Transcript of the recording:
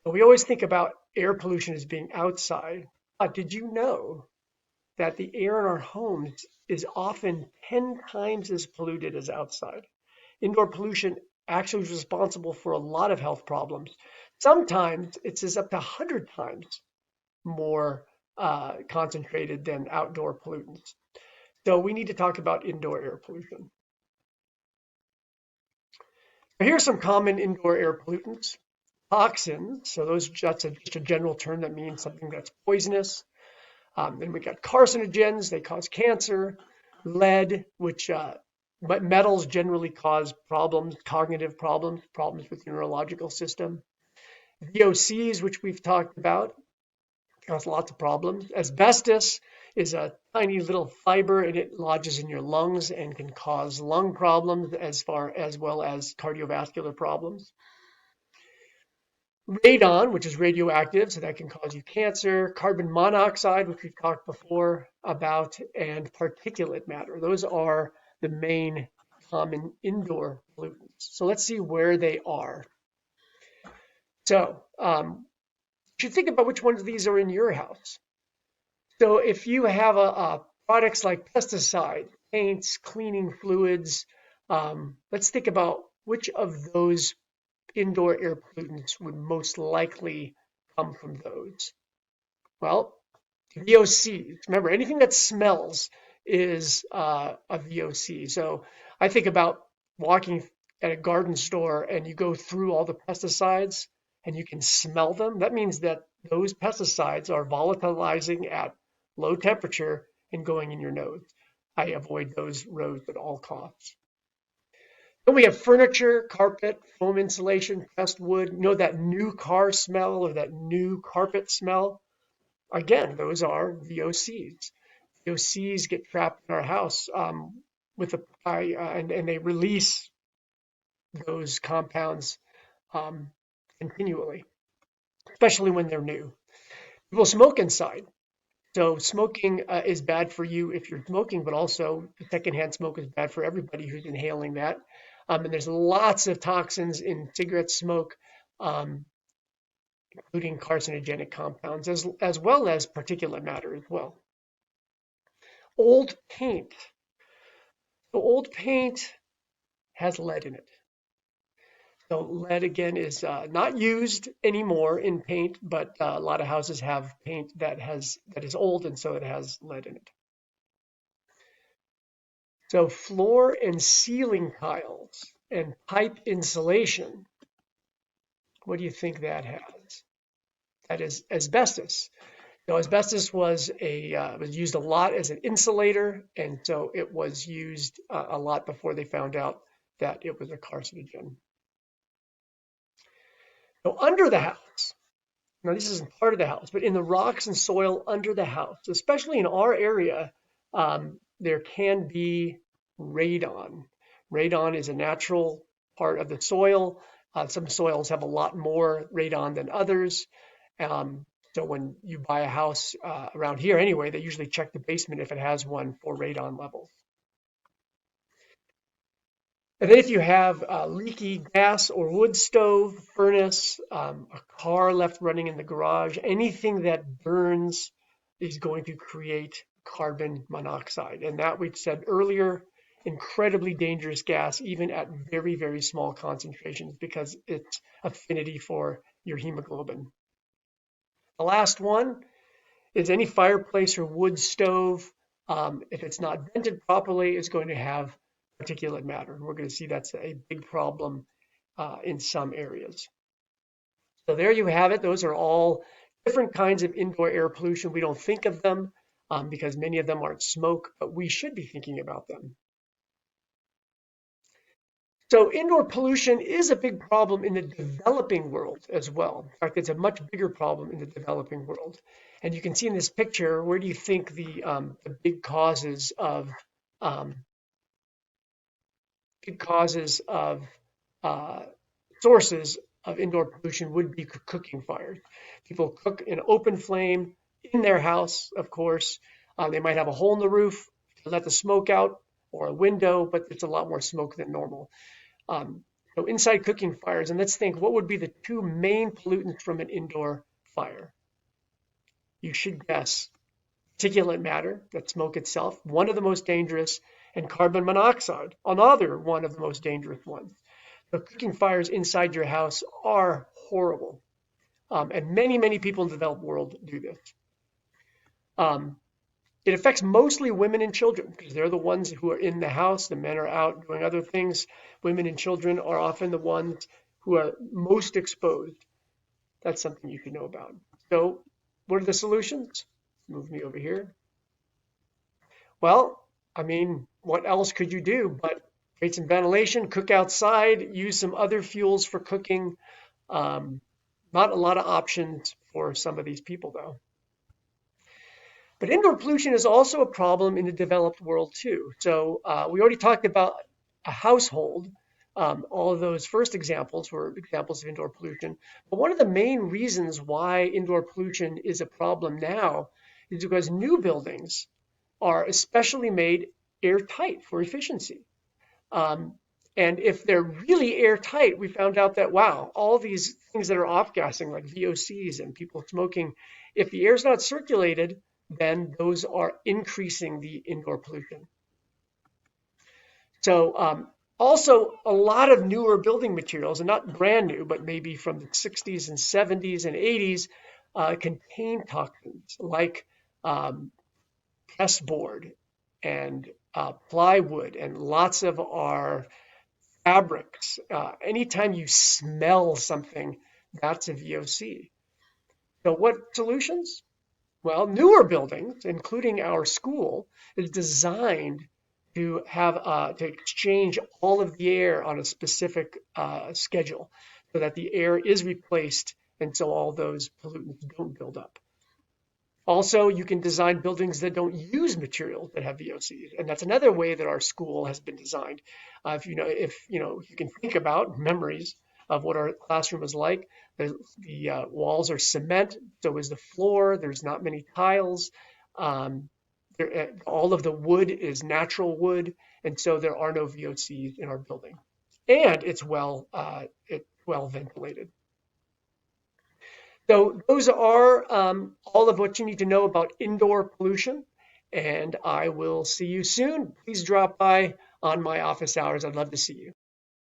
But we always think about air pollution as being outside. But did you know that the air in our homes is often 10 times as polluted as outside? Indoor pollution actually is responsible for a lot of health problems. Sometimes it's as up to 100 times more concentrated than outdoor pollutants. So we need to talk about indoor air pollution. Here are some common indoor air pollutants. Toxins, so that's just a general term that means something that's poisonous. Then we got carcinogens, they cause cancer. Lead, which but metals generally cause problems, cognitive problems, problems with the neurological system. VOCs, which we've talked about, cause lots of problems. Asbestos is a tiny little fiber and it lodges in your lungs and can cause lung problems as well as cardiovascular problems. Radon, which is radioactive, so that can cause you cancer. Carbon monoxide, which we've talked before about, and particulate matter. Those are the main common indoor pollutants. So let's see where they are. So you should think about which ones of these are in your house. So if you have products like pesticides, paints, cleaning fluids, let's think about which of those indoor air pollutants would most likely come from those. Well, VOCs. Remember, anything that smells is a VOC. So I think about walking at a garden store and you go through all the pesticides and you can smell them. That means that those pesticides are volatilizing at low temperature and going in your nose. I avoid those roads at all costs. Then we have furniture, carpet, foam insulation, pressed wood. You know that new car smell or that new carpet smell? Again, those are VOCs. VOCs get trapped in our house and they release those compounds continually, especially when they're new. People smoke inside. So smoking is bad for you if you're smoking, but also secondhand smoke is bad for everybody who's inhaling that. And there's lots of toxins in cigarette smoke, including carcinogenic compounds, as well as particulate matter as well. Old paint. So old paint has lead in it. So lead again is not used anymore in paint, but a lot of houses have paint that is old, and so it has lead in it. So floor and ceiling tiles and pipe insulation. What do you think that has? That is asbestos. Now, asbestos was used a lot as an insulator, and so it was used a lot before they found out that it was a carcinogen. So under the house, now this isn't part of the house, but in the rocks and soil under the house, especially in our area, there can be radon. Radon is a natural part of the soil. Some soils have a lot more radon than others. So when you buy a house around here anyway, they usually check the basement if it has one for radon levels. And then if you have leaky gas or wood stove, furnace, a car left running in the garage, anything that burns is going to create carbon monoxide. And that we said earlier, incredibly dangerous gas, even at very, very small concentrations because its affinity for your hemoglobin. The last one is any fireplace or wood stove, if it's not vented properly, is going to have particulate matter. And we're going to see that's a big problem in some areas. So there you have it. Those are all different kinds of indoor air pollution. We don't think of them because many of them aren't smoke, but we should be thinking about them. So indoor pollution is a big problem in the developing world as well. In fact, it's a much bigger problem in the developing world. And you can see in this picture, where do you think the big causes of sources of indoor pollution would be cooking fires? People cook in open flame in their house, of course. They might have a hole in the roof to let the smoke out or a window, but it's a lot more smoke than normal. So So inside cooking fires, and let's think, what would be the two main pollutants from an indoor fire? You should guess particulate matter, that smoke itself, one of the most dangerous, and carbon monoxide, another one of the most dangerous ones. So cooking fires inside your house are horrible. And many, many people in the developed world do this. Um, it affects mostly women and children because they're the ones who are in the house. The men are out doing other things. Women and children are often the ones who are most exposed. That's something you should know about. So what are the solutions? Move me over here. Well, I mean, what else could you do but create some ventilation, cook outside, use some other fuels for cooking? Not a lot of options for some of these people, though. But indoor pollution is also a problem in the developed world, too. So we already talked about a household. All of those first examples were examples of indoor pollution. But one of the main reasons why indoor pollution is a problem now is because new buildings are especially made airtight for efficiency. Um, and if they're really airtight, we found out that, wow, all these things that are off-gassing, like VOCs and people smoking, if the air's not circulated, then those are increasing the indoor pollution. So also a lot of newer building materials, and not brand new, but maybe from the 60s and 70s and 80s, contain toxins like pestboard and plywood and lots of our fabrics. Anytime you smell something, that's a VOC. So what solutions? Well, newer buildings, including our school, is designed to have to exchange all of the air on a specific schedule so that the air is replaced and so all those pollutants don't build up. Also, you can design buildings that don't use materials that have VOCs, and that's another way that our school has been designed. If you can think about memories of what our classroom was like, the walls are cement, so is the floor. There's not many tiles. All of the wood is natural wood, and so there are no VOCs in our building, and it's well ventilated. So those are all of what you need to know about indoor pollution, and I will see you soon. Please drop by on my office hours. I'd love to see you.